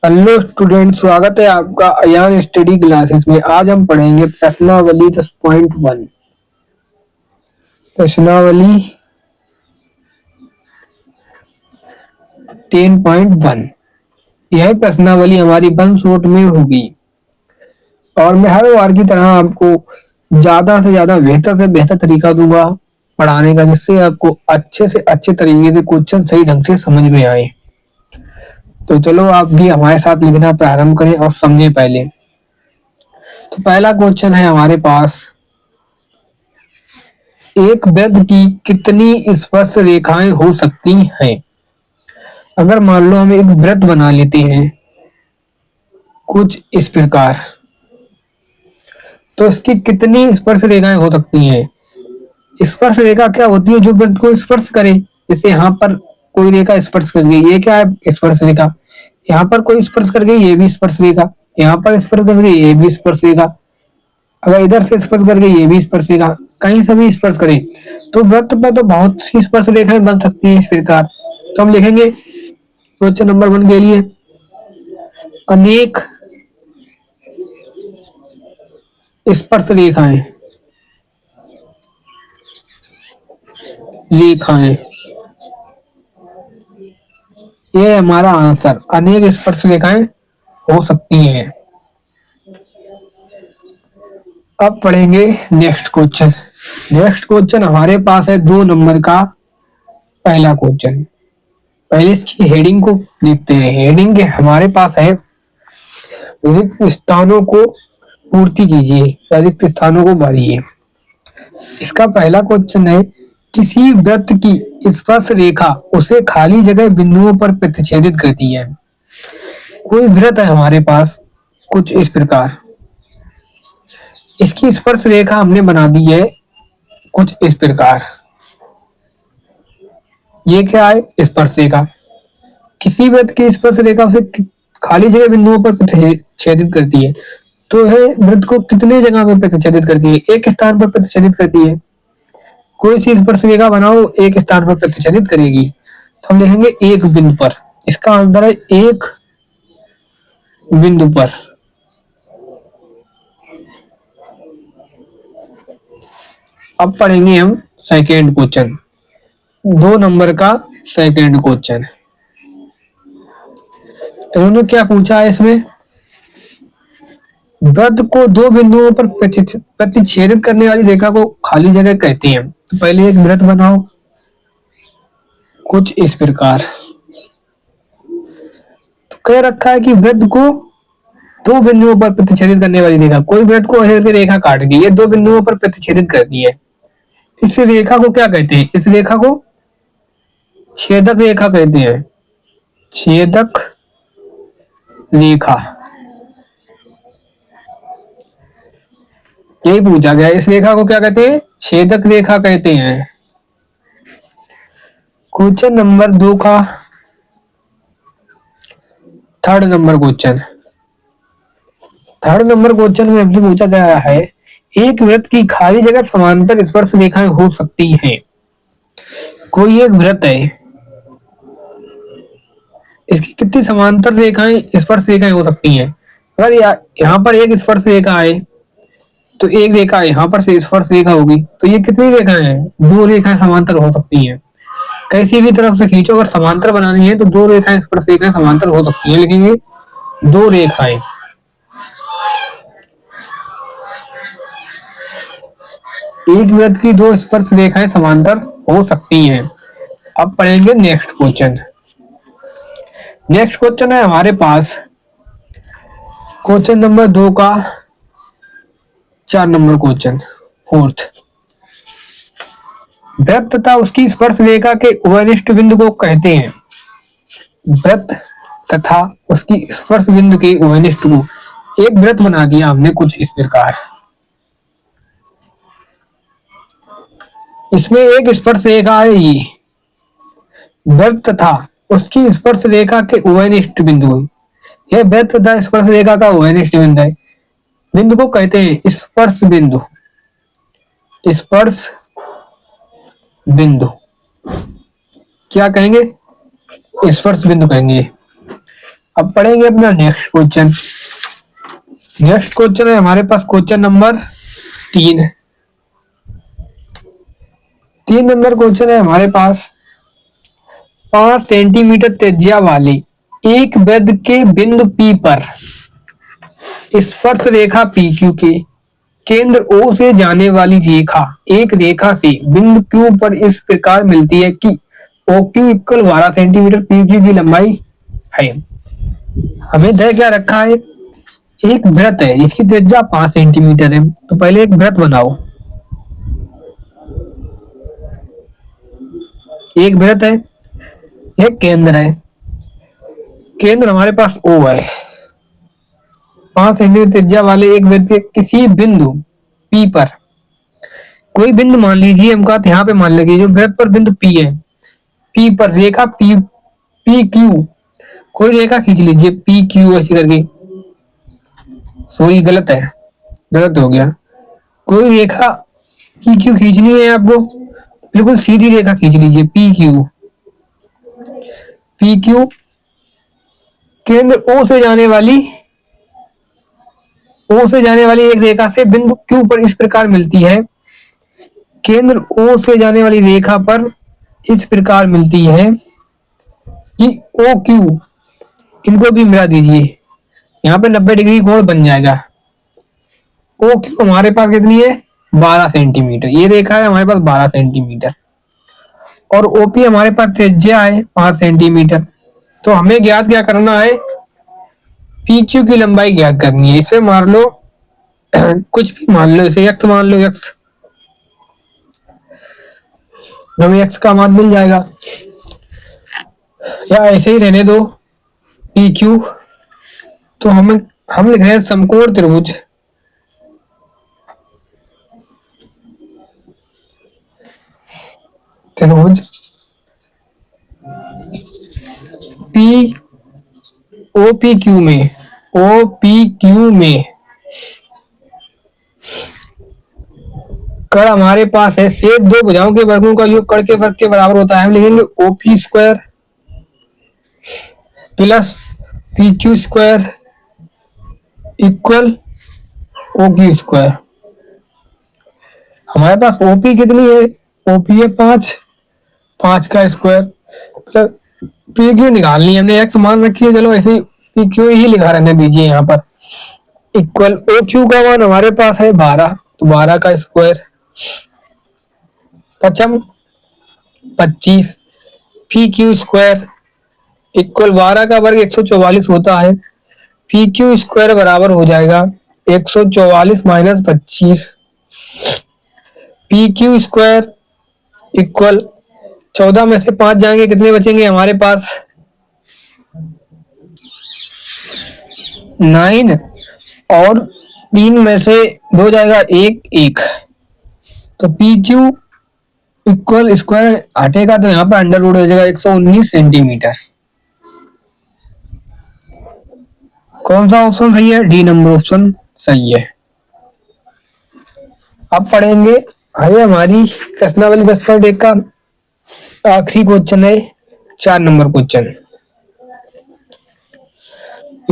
Hello student, स्वागत है आपका अयान स्टडी क्लासेस में। आज हम पढ़ेंगे प्रश्नावली 10.1। प्रश्नावली 10.1 यह प्रश्नावली हमारी वन शॉट में होगी और मैं हर बार की तरह आपको ज्यादा से ज्यादा बेहतर से बेहतर तरीका दूंगा पढ़ाने का, जिससे आपको अच्छे से अच्छे तरीके से क्वेश्चन सही ढंग से समझ में आए। तो चलो आप भी हमारे साथ लिखना प्रारंभ करें और समझें। पहले तो पहला क्वेश्चन है हमारे पास, एक वृत्त की कितनी स्पर्श रेखाएं हो सकती हैं। अगर मान लो हम एक वृत्त बना लेते हैं कुछ इस प्रकार, तो इसकी कितनी स्पर्श रेखाएं हो सकती हैं। स्पर्श रेखा क्या होती है? जो वृत्त को स्पर्श करे। जैसे यहाँ पर कोई रेखा स्पर्श कर गई, ये क्या है? स्पर्श रेखा। यहाँ पर कोई स्पर्श कर गई, ये भी स्पर्श रेखा। यहाँ पर स्पर्श कर गई, ये भी स्पर्श रेखा। अगर इधर से स्पर्श कर गई, ये भी स्पर्श रेखा। कहीं से भी स्पर्श करे तो वृत्त पर तो बहुत सी स्पर्श रेखाएं बन सकती हैं इस प्रकार। तो हम लिखेंगे क्वेश्चन नंबर 1 के लिए, अनेक स्पर्श रेखाएं रेखाएं ये हमारा आंसर, अनेक स्पर्श रेखाएं हो सकती हैं। अब पढ़ेंगे नेक्स्ट क्वेश्चन। नेक्स्ट क्वेश्चन हमारे पास है 2 नंबर का पहला क्वेश्चन। पहले इसकी हेडिंग को देखते हैं। हेडिंग के हमारे पास है, रिक्त स्थानों को पूर्ति कीजिए, रिक्त स्थानों को भरिए। इसका पहला क्वेश्चन है, किसी वृत्त की स्पर्श रेखा उसे खाली जगह बिंदुओं पर प्रतिच्छेदित करती है। कोई वृत्त है हमारे पास कुछ इस प्रकार, इसकी स्पर्श रेखा हमने बना दी है कुछ इस प्रकार। ये क्या है? स्पर्श रेखा। किसी वृत्त की स्पर्श रेखा उसे खाली जगह बिंदुओं पर प्रतिच्छेदित करती है। तो यह वृत्त को कितने जगह पर प्रतिच्छेदित करती है? एक स्थान पर प्रतिच्छेदित करती है। कोई सी स्पर्श रेखा बनाओ, एक स्थान पर प्रतिच्छेदित करेगी। तो हम लिखेंगे एक बिंदु पर। इसका आंसर है एक बिंदु पर। अब पढ़ेंगे हम सेकेंड क्वेश्चन, 2 नंबर का सेकेंड क्वेश्चन। इन्होंने क्या पूछा है इसमें, वृत्त को 2 बिंदुओं पर प्रतिच्छेदित करने वाली रेखा को खाली जगह कहते हैं। तो पहले एक वृत्त बनाओ कुछ इस प्रकार। तो कह रखा है कि वृत्त को 2 बिंदुओं पर प्रतिच्छेदित करने वाली रेखा। कोई वृत्त को ऐसे रेखा काट गई, ये 2 बिंदुओं पर प्रतिच्छेदित करती है। इस रेखा को क्या कहते हैं? इस रेखा को छेदक रेखा कहते हैं। छेदक रेखा, यही पूछा गया। इस रेखा को क्या कहते हैं? छेदक रेखा कहते हैं। क्वेश्चन नंबर 2 का third number question. Third number question में हमसे पूछा गया है, एक वृत्त की खाली जगह समांतर स्पर्श रेखाएं हो सकती हैं। कोई एक वृत्त है, इसकी कितनी समांतर रेखाएं स्पर्श रेखाएं हो सकती हैं। अगर यहाँ पर एक स्पर्श रेखा है तो एक रेखा यहाँ पर से स्पर्श रेखा होगी, तो ये कितनी रेखाएं हैं? 2 रेखाएं समांतर हो सकती हैं। कैसी भी तरफ से खींचो, अगर समांतर बनानी है तो 2 रेखाएं स्पर्श रेखाएं समांतर हो सकती हैं। लिखेंगे 2 रेखाएं। एक वृत्त की 2 स्पर्श रेखाएं समांतर हो सकती हैं। अब पढ़ेंगे नेक्स्ट क्वेश्चन। नेक्स्ट क्वेश्चन है हमारे पास क्वेश्चन नंबर 2 का 4 नंबर क्वेश्चन, फोर्थ। वृत्त तथा उसकी स्पर्श रेखा के उभयनिष्ठ बिंदु को कहते हैं। वृत्त तथा उसकी स्पर्श बिंदु के उभयनिष्ठ को, एक वृत्त बना दिया हमने कुछ इस प्रकार। इसमें एक स्पर्श रेखा है, ये वृत्त तथा उसकी स्पर्श रेखा के उभयनिष्ठ बिंदु। यह वृत्त तथा स्पर्श रेखा का उभयनिष्ठ बिंदु है। बिंदु को कहते हैं स्पर्श बिंदु। स्पर्श बिंदु क्या कहेंगे? स्पर्श बिंदु कहेंगे। अब पढ़ेंगे अपना नेक्स्ट क्वेश्चन। नेक्स्ट क्वेश्चन है हमारे पास क्वेश्चन नंबर 3। 3 नंबर क्वेश्चन है हमारे पास। 5 सेंटीमीटर त्रिज्या वाले एक वृत्त के बिंदु P पर स्पर्श रेखा PQ के केंद्र O से जाने वाली रेखा एक रेखा से बिंदु Q पर इस प्रकार मिलती है कि OQ इक्वल 12 सेंटीमीटर, PQ की लंबाई है। हमें दे क्या रखा है, एक वृत्त है जिसकी त्रिज्या 5 सेंटीमीटर है। तो पहले एक वृत्त बनाओ। एक वृत्त है, एक केंद्र है, केंद्र हमारे पास O है। 5 सेंटीमीटर त्रिज्या वाले एक वृत्त के किसी बिंदु P पर, कोई बिंदु मान लीजिए, हम कहते यहाँ पे मान लीजिए जो वृत्त पर बिंदु P है, P पर रेखा PQ, कोई रेखा खींच लीजिए PQ ऐसी करके। सॉरी गलत है, गलत हो गया। कोई रेखा PQ खींचनी है आपको, बिल्कुल सीधी रेखा खींच लीजिए PQ। केंद्र O से जाने वाली एक रेखा से बिंदु Q पर इस प्रकार मिलती है। केंद्र O से जाने वाली रेखा पर इस प्रकार मिलती है कि OQ, इनको भी मिला दीजिए, यहाँ पे 90 डिग्री कोण बन जाएगा। OQ हमारे पास कितनी है, 12 सेंटीमीटर। ये रेखा है हमारे पास 12 सेंटीमीटर और OP हमारे पास त्रिज्या है 5 सेंटीमीटर। तो हमें ज्ञात क्या करना है, PQ की लंबाई ज्ञात करनी है। इसे मान लो कुछ भी मान लो, इसे x मान लो, x हमें x का मान मिल जाएगा, या ऐसे ही रहने दो PQ। तो हम लिख रहे हैं समकोण त्रिभुज OPQ में कण हमारे पास है, शेष दो भुजाओं के वर्गों का योग कण के वर्ग के बराबर होता है। हम लिखेंगे OP square plus PQ square equal OQ square. हमारे पास OP कितनी है, OP है 5 का स्क्वायर प्लस PQ निकालनी है हमने, x मान रखी है, चलो ऐसे PQ ही लिखा रहने दीजिए यहाँ पर, इक्वल OQ का मान हमारे पास है 12, तो 12 का स्क्वायर पचम 25, PQ स्क्वायर इक्वल 12 का वर्ग 144 होता है। PQ स्क्वायर बराबर हो जाएगा 144 माइनस 25, PQ स्क्वायर इक्वल 14 में से 5 जाएंगे, कितने बचेंगे हमारे पास, 9, और 3 में से 2 जाएगा 1, तो PQ इक्वल स्क्वायर हटेगा तो यहाँ पर अंडर रूट हो जाएगा 119 सेंटीमीटर। कौन सा ऑप्शन सही है, डी नंबर ऑप्शन सही है। अब पढ़ेंगे हमारी प्रश्नावली 10.1 का आखिरी क्वेश्चन है, 4 नंबर क्वेश्चन।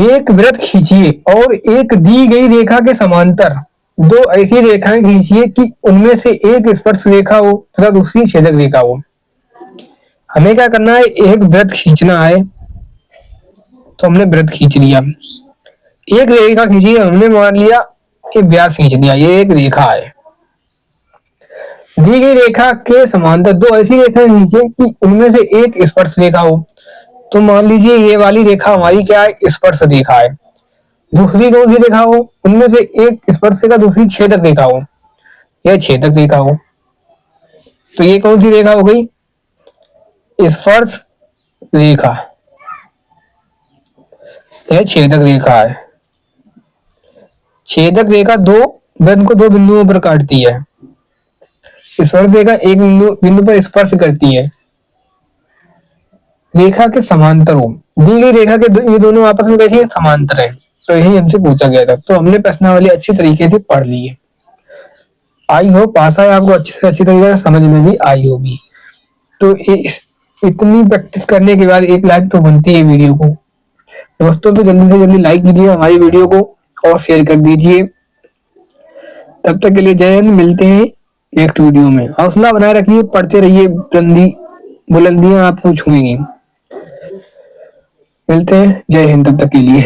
एक वृत्त खींचिए और एक दी गई रेखा के समांतर 2 ऐसी रेखाएं खींचिए कि उनमें से एक स्पर्श रेखा हो तथा दूसरी छेदक रेखा हो। हमें क्या करना है, एक वृत्त खींचना है, तो हमने वृत्त खींच लिया। एक रेखा खींची, हमने मान लिया कि व्यास खींच दिया, ये एक रेखा है। दी गई रेखा के समांतर 2 ऐसी रेखाएं खींचे कि उनमें से एक स्पर्श रेखा हो। तो मान लीजिए ये वाली रेखा हमारी क्या है, स्पर्श रेखा है। दूसरी कौन सी रेखा हो, उनमें से एक स्पर्श रेखा, दूसरी छेदक रेखा हो, यह छेदक रेखा हो। तो ये कौन सी रेखा हो गई, स्पर्श रेखा, यह छेदक रेखा है। छेदक रेखा वृत्त को 2 बिंदुओं पर काटती है। स्पर्श रेखा एक बिंदु पर स्पर्श करती है। रेखा के समांतर हो, दी गई रेखा के ये दोनों आपस में कैसे समांतर है, तो यही हमसे पूछा गया था। तो हमने प्रश्नावली अच्छी तरीके से पढ़ ली है। आई होप आशा है आपको अच्छी तरीके से समझ में भी आई होगी। तो इतनी प्रैक्टिस करने के बाद 1 लाइक तो बनती है वीडियो को। दोस्तों तो जल्दी से जल्दी लाइक कीजिए हमारी वीडियो को और शेयर कर दीजिए। तब तक के लिए जय हिंद, मिलते हैं नेक्स्ट वीडियो में। हौसला बनाए रखिए, पढ़ते रहिए, बुलंदियां आपको छुएंगी। मिलते हैं, जय हिंद तब तक के लिए।